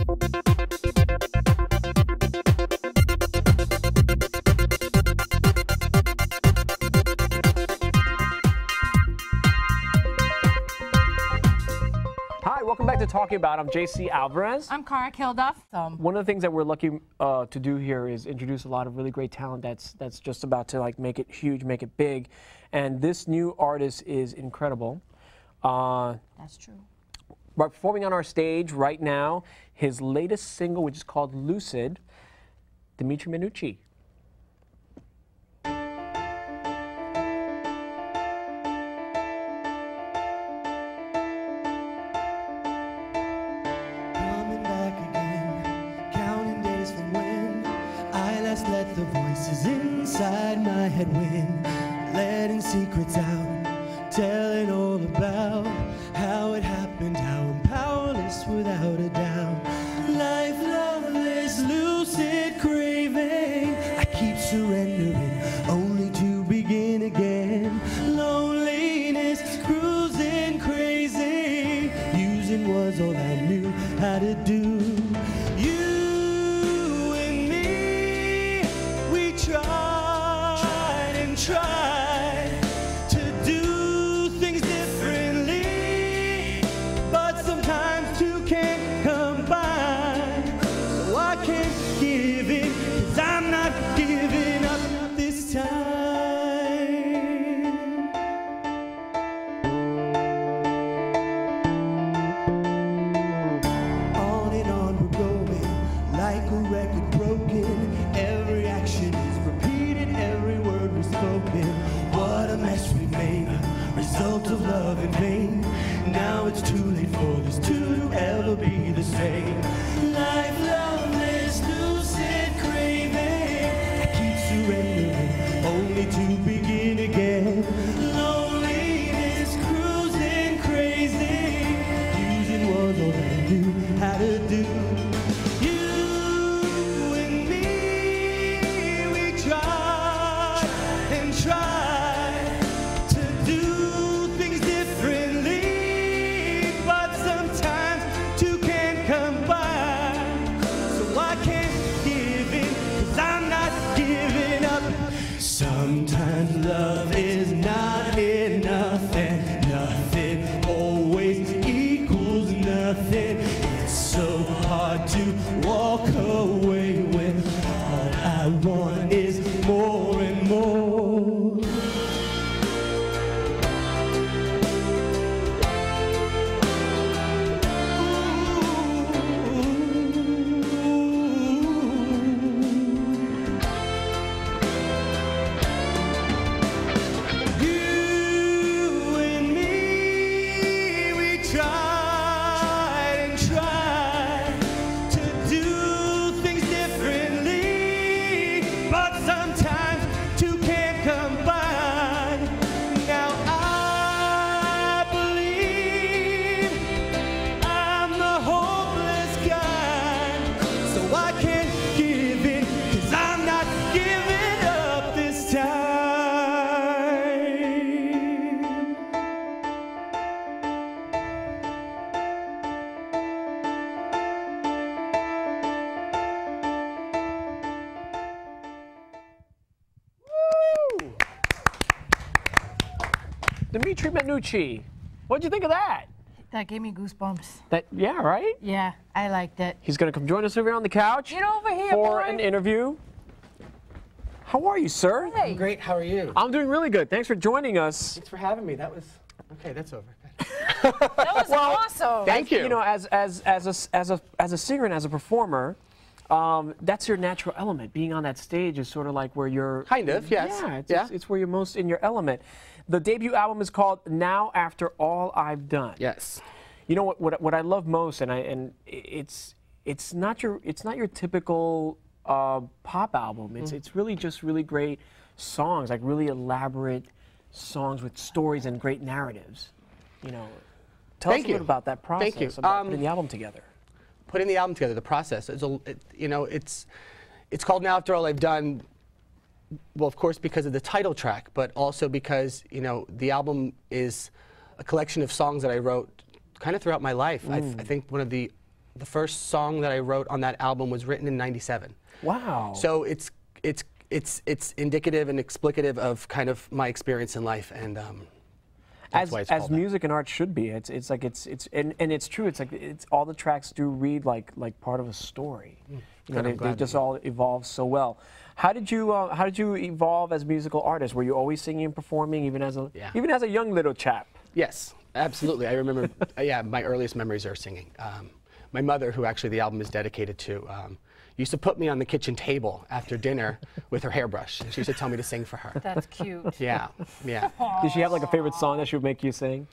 Hi, welcome back to Talking About. I'm JC Alvarez. I'm Cara Kilduff. One of the things that we're lucky to do here is introduce a lot of really great talent that's just about to like make it huge, make it big. And this new artist is incredible. That's true. Performing on our stage right now, his latest single, which is called Lucid, Dimitri Minucci. Let the voices inside my head win, letting secrets out, telling all about how it happened, how I'm powerless without a doubt. Life, loveless, lucid craving, I keep surrendering only to begin again. Loneliness, cruising crazy, using was all I knew how to do. Try to do things differently, but sometimes two can't combine. So I can't give in, 'cause I'm not giving up this time. On and on we're going, like a record broken. Every action is repeated, every word was spoken. What a mess we made, result of love in vain. Now it's too late for this to ever be the same. Life, loveless, lucid craving, I keep surrendering only to begin again. Loneliness, cruising crazy, using was all I knew how to do. Try to do things differently, but sometimes two can't combine. So I can't give in, 'cause I'm not giving up. Sometimes love is not enough, and nothing always equals nothing. It's so hard to walk away when all I want is more and more. Dimitri Minucci, what'd you think of that? That gave me goosebumps. Yeah, right? Yeah, I liked it. He's going to come join us over here on the couch. Get over here, for boy. an interview. How are you, sir? Hey. I'm great. How are you? I'm doing really good. Thanks for joining us. Thanks for having me. That was okay. That's over. That was awesome. Thank you. You know, as a singer and as a performer, that's your natural element. Being on that stage is sort of like where you're... Kind of, yes. Yeah, it's where you're most in your element. The debut album is called Now After All I've Done. Yes. You know what I love most, and it's not your typical pop album. It's really just really great songs, like really elaborate songs with stories and great narratives. You know, tell us a bit about that process. Thank you. About putting the album together. Putting the album together, the process. It's called Now After All I've Done. Well, of course, because of the title track, but also because the album is a collection of songs that I wrote kind of throughout my life. I think one of the the first song that I wrote on that album was written in '97. Wow. So it's indicative and explicative of kind of my experience in life, and that's why it's called as that. music and art should be. It's it's true. It's like all the tracks do read like part of a story. You know, they just all evolve so well. How did you evolve as a musical artist? Were you always singing and performing even as a young little chap? Yes, absolutely. I remember, yeah, my earliest memories are singing. My mother, who actually the album is dedicated to, used to put me on the kitchen table after dinner with her hairbrush. She used to tell me to sing for her. That's cute. Yeah, yeah. Did she have like a favorite song that she would make you sing?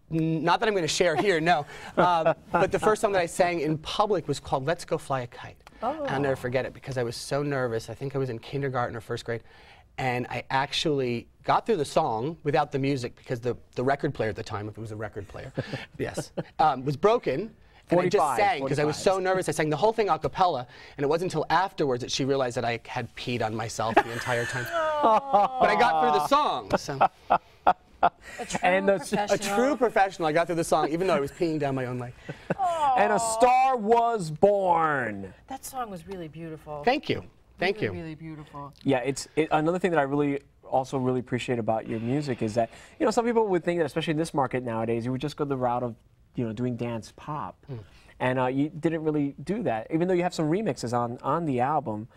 Not that I'm going to share here, no. But the first song that I sang in public was called Let's Go Fly a Kite. Oh. I'll never forget it because I was so nervous. I think I was in kindergarten or first grade. And I actually got through the song without the music because the record player at the time, if it was a record player, yes, was broken. And I just sang because I was so nervous. I sang the whole thing a cappella, and it wasn't until afterwards that she realized that I had peed on myself the entire time. But I got through the song. So. A true professional. I got through the song, even though I was peeing down my own leg. And a star was born. That song was really beautiful. Thank you. Thank you. Really beautiful. Yeah, another thing that I also really appreciate about your music is that, you know, some people would think that, especially in this market nowadays, you would just go the route of, you know, doing dance pop. And you didn't really do that. Even though you have some remixes on the album,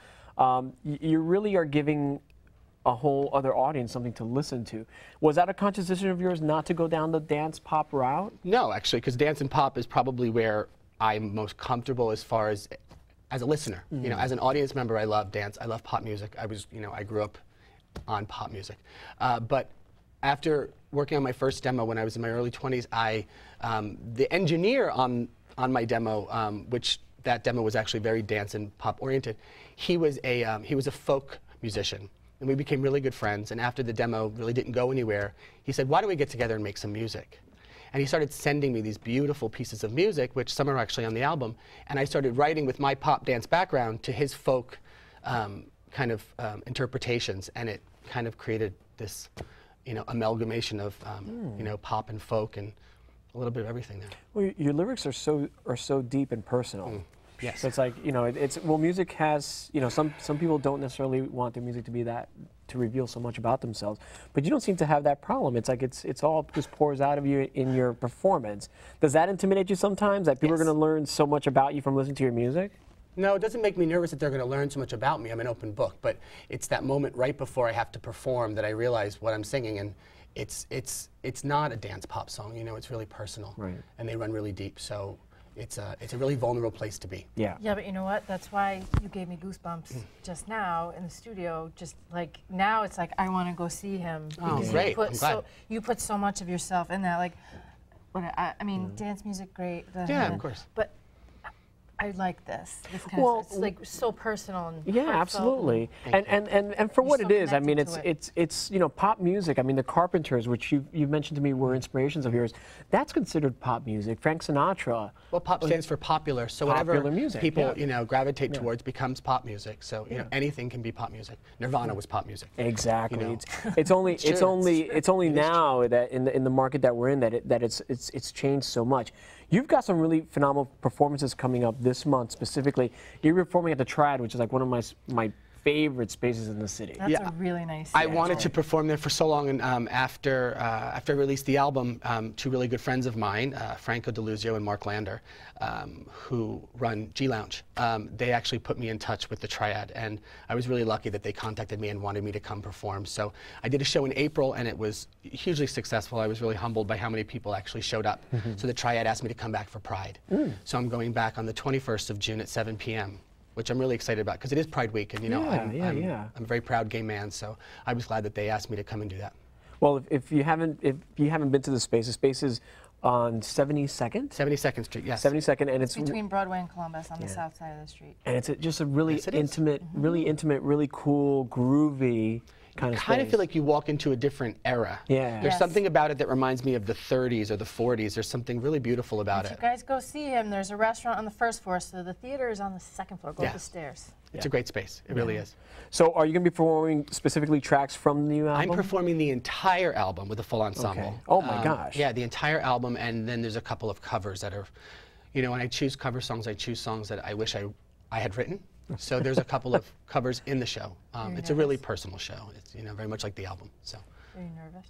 you really are giving a whole other audience something to listen to. Was that a conscious decision of yours not to go down the dance pop route? No, actually, because dance and pop is probably where I'm most comfortable as far as a listener. You know, as an audience member, I love dance. I love pop music. I grew up on pop music. But after working on my first demo when I was in my early 20s, the engineer on my demo, which that demo was actually very dance and pop oriented, he was a folk musician. And we became really good friends. And after the demo really didn't go anywhere, he said, "Why don't we get together and make some music?" And he started sending me these beautiful pieces of music, which some are actually on the album. And I started writing with my pop dance background to his folk kind of interpretations. And it kind of created this, you know, amalgamation of, you know, pop and folk and a little bit of everything there. Well, your lyrics are so deep and personal. Yes. So it's like, you know, music has, you know, some people don't necessarily want their music to be to reveal so much about themselves, but you don't seem to have that problem. It's like it's all just pours out of you in your performance. Does that intimidate you sometimes, that people are going to learn so much about you from listening to your music? No, it doesn't make me nervous that they're going to learn so much about me. I'm an open book, but it's that moment right before I have to perform that I realize what I'm singing, and it's not a dance pop song. You know, it's really personal, right? And they run really deep. So. It's a really vulnerable place to be. Yeah. Yeah, but you know what? That's why you gave me goosebumps just now in the studio. Just like now, it's like I want to go see him. Oh, great! I'm glad. You put so much of yourself in that. Like, I mean, dance music, great. Yeah, of course. But I like this. It's like so personal and yeah, absolutely. And for what it is, I mean, it's you know, pop music. I mean, the Carpenters, which you mentioned to me were inspirations of yours, that's considered pop music. Frank Sinatra. Well, pop stands for popular, so whatever people you know gravitate towards becomes pop music. So you know, anything can be pop music. Nirvana was pop music. Exactly. You know? It's only now that in the market that we're in that it's changed so much. You've got some really phenomenal performances coming up this month specifically. You're performing at the Triad, which is like one of my favorite spaces in the city. That's a really nice I wanted to perform there for so long, and after I released the album, two really good friends of mine, Franco DeLuzio and Mark Lander, who run G Lounge, they actually put me in touch with the Triad, and I was really lucky that they contacted me and wanted me to come perform. So I did a show in April, and it was hugely successful. I was really humbled by how many people actually showed up. So the Triad asked me to come back for Pride. So I'm going back on the 21st of June at 7 p.m. which I'm really excited about because it is Pride Week, and you know, I'm a very proud gay man, so I was glad that they asked me to come and do that. Well, if you haven't been to the space is on 72nd? 72nd Street, yes. 72nd, and it's between Broadway and Columbus on the south side of the street. And it's just a really intimate, really cool, groovy. kind of kind of space. feel like you walk into a different era. Yeah. There's Yes. something about it that reminds me of the 30s or the 40s. There's something really beautiful about If you it. guys go see him, there's a restaurant on the first floor, so the theater is on the second floor. Go up the Yes. stairs. It's a great space. It really is. So are you going to be performing specifically tracks from the new I'm album? performing the entire album with a full ensemble. Okay. Oh my gosh. Yeah, the entire album, and then there's a couple of covers that are, you know, when I choose cover songs, I choose songs that I wish I had written. So there's a couple of covers in the show. It's a really personal show. It's, you know, very much like the album. So. Are you nervous?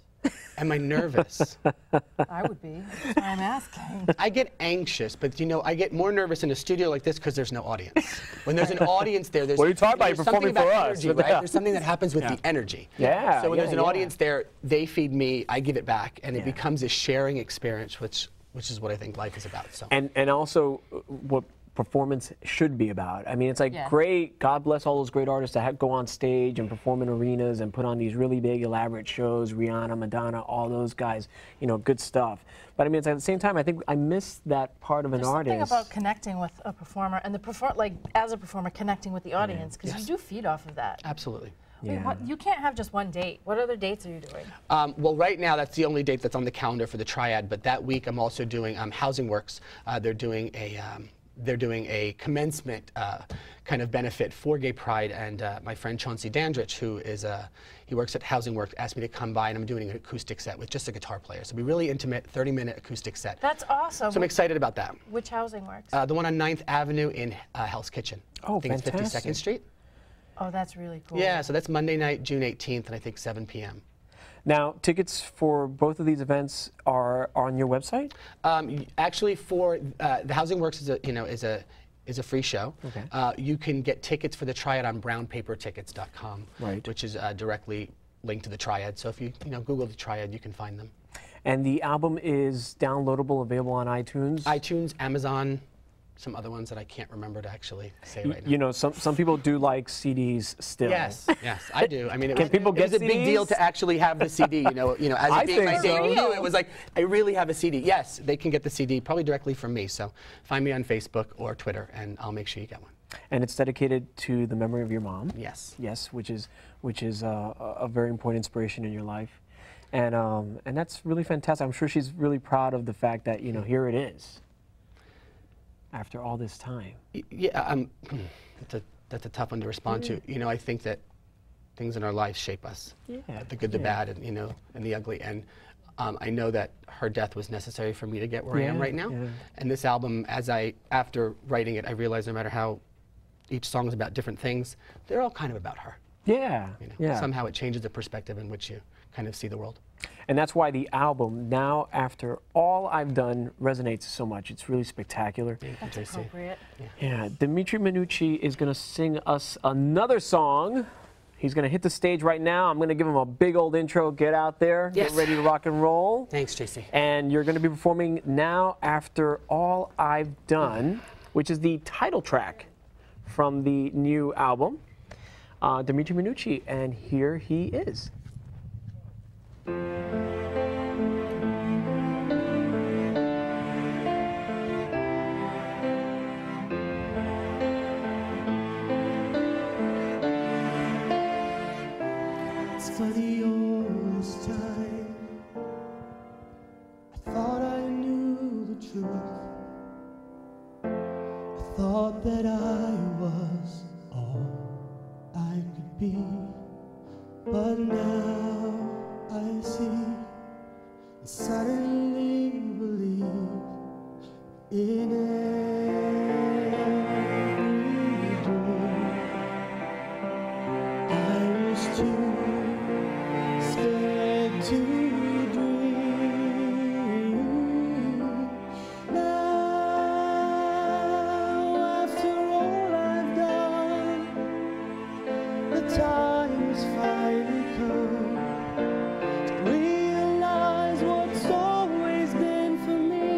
Am I nervous? I would be. That's why I'm asking. I get anxious, but you know, I get more nervous in a studio like this because there's no audience. When there's an audience there, there's What are you talking about? there's You're something performing about for us. energy, right? Yeah. There's something that happens with the energy. Yeah, So when there's an yeah. audience there, they feed me, I give it back, and it becomes a sharing experience, which is what I think life is about. So. And also what performance should be about. I mean, it's like Yeah. great, God bless all those great artists that go on stage and perform in arenas and put on these really big, elaborate shows, Rihanna, Madonna, all those guys, you know, good stuff. But I mean, it's at the same time, I think I miss that part of an There's something artist. about connecting with a performer and like as a performer connecting with the audience, because you do feed off of that. Absolutely. Wait, Yeah. what, you can't have just one date. What other dates are you doing? Well, right now, that's the only date that's on the calendar for the Triad, but that week I'm also doing Housing Works. They're doing a commencement kind of benefit for Gay Pride, and my friend Chauncey Dandridge, who is he works at Housing Works, asked me to come by, and I'm doing an acoustic set with just a guitar player. So it'll be really intimate, 30-minute acoustic set. That's awesome. So I'm excited about that. Which housing works? The one on 9th Avenue in Hell's Kitchen. Oh, I think it's fantastic. 52nd Street. Oh, that's really cool. Yeah, so that's Monday night, June 18th, and I think 7 p.m. Now, tickets for both of these events are on your website? Actually, for the Housing Works is a free show. Okay. You can get tickets for the Triad on brownpapertickets.com, Right. which is directly linked to the Triad. So if you Google the Triad, you can find them. And the album is downloadable, available on iTunes? iTunes, Amazon, some other ones that I can't remember to actually say right now. You know, some people do like CDs still. Yes, yes, I do. I mean, it Can was, people it was get a big deal CDs? to actually have the CD. You know, as I it being my think so. debut, it was like I really have a CD. Yes, they can get the CD probably directly from me. So find me on Facebook or Twitter, and I'll make sure you get one. And it's dedicated to the memory of your mom. Yes. Yes, which is a very important inspiration in your life, and that's really fantastic. I'm sure she's really proud of the fact that here it is. After all this time. Yeah, that's a tough one to respond to. You know, I think that things in our lives shape us. Yeah. The good, the bad, and and the ugly. And I know that her death was necessary for me to get where I am Yeah, right now. yeah. And this album, after writing it, I realized no matter how each song is about different things, they're all kind of about her. Yeah. You know? Yeah. Somehow it changes the perspective in which you kind of see the world. And that's why the album, Now After All I've Done, resonates so much. It's really spectacular. That's JC. appropriate. Yeah, Dimitri Minucci is going to sing us another song. He's going to hit the stage right now. I'm going to give him a big old intro. Get out there. Yes. Get ready to rock and roll. Thanks, JC. And you're going to be performing Now After All I've Done, which is the title track from the new album. Dimitri Minucci, and here he is. It's funny all this time I thought I knew the truth. I thought that I was all I could be. But now I see and suddenly believe in every dream. I was too scared to dream. Now, after all I've done, the time's finally come to realize what's always been for me.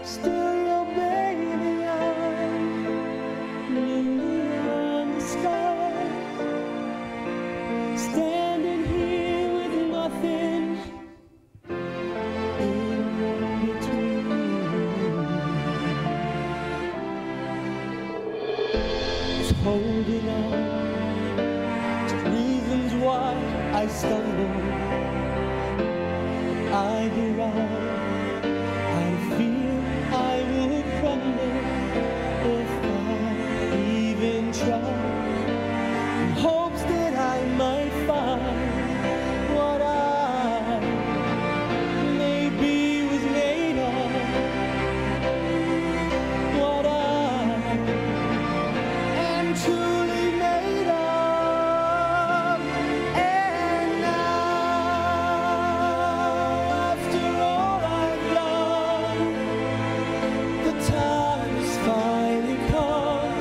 Still your baby, I'm newly understand. Standing here with nothing in between. Was holding on to I stumble, I derive, I fear I would crumble if I even tried, in hopes that I might find what I maybe was made of, what I am truly made of. And now, after all I've done, the time has finally come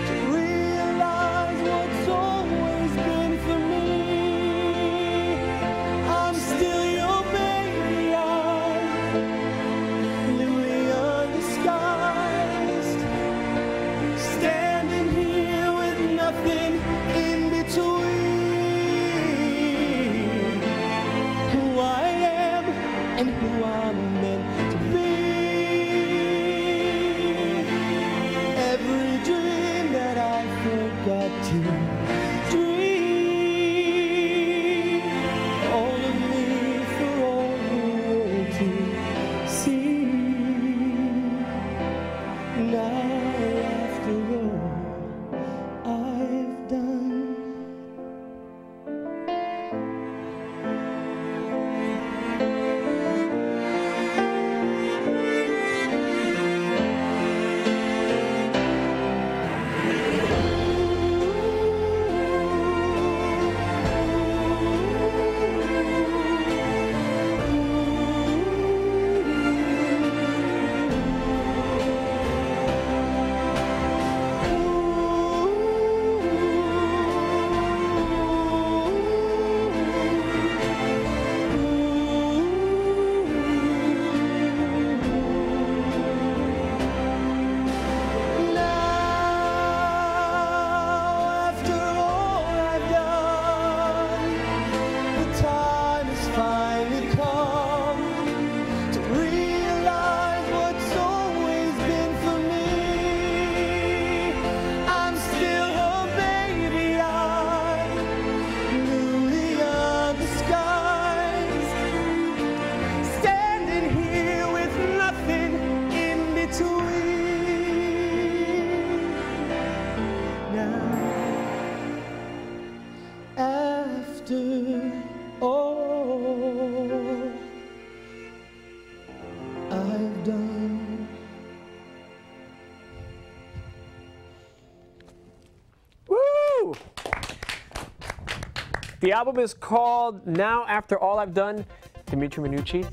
to realize what's always been for me. I'm still your baby, I'm newly undisguised, standing here with nothing in between who I am and who I'm meant to be. Every dream that I forgot to dream, all of me for all the world to see. Now, after all I've done, after all I've done. Woo! The album is called Now After All I've Done. Dimitri Minucci,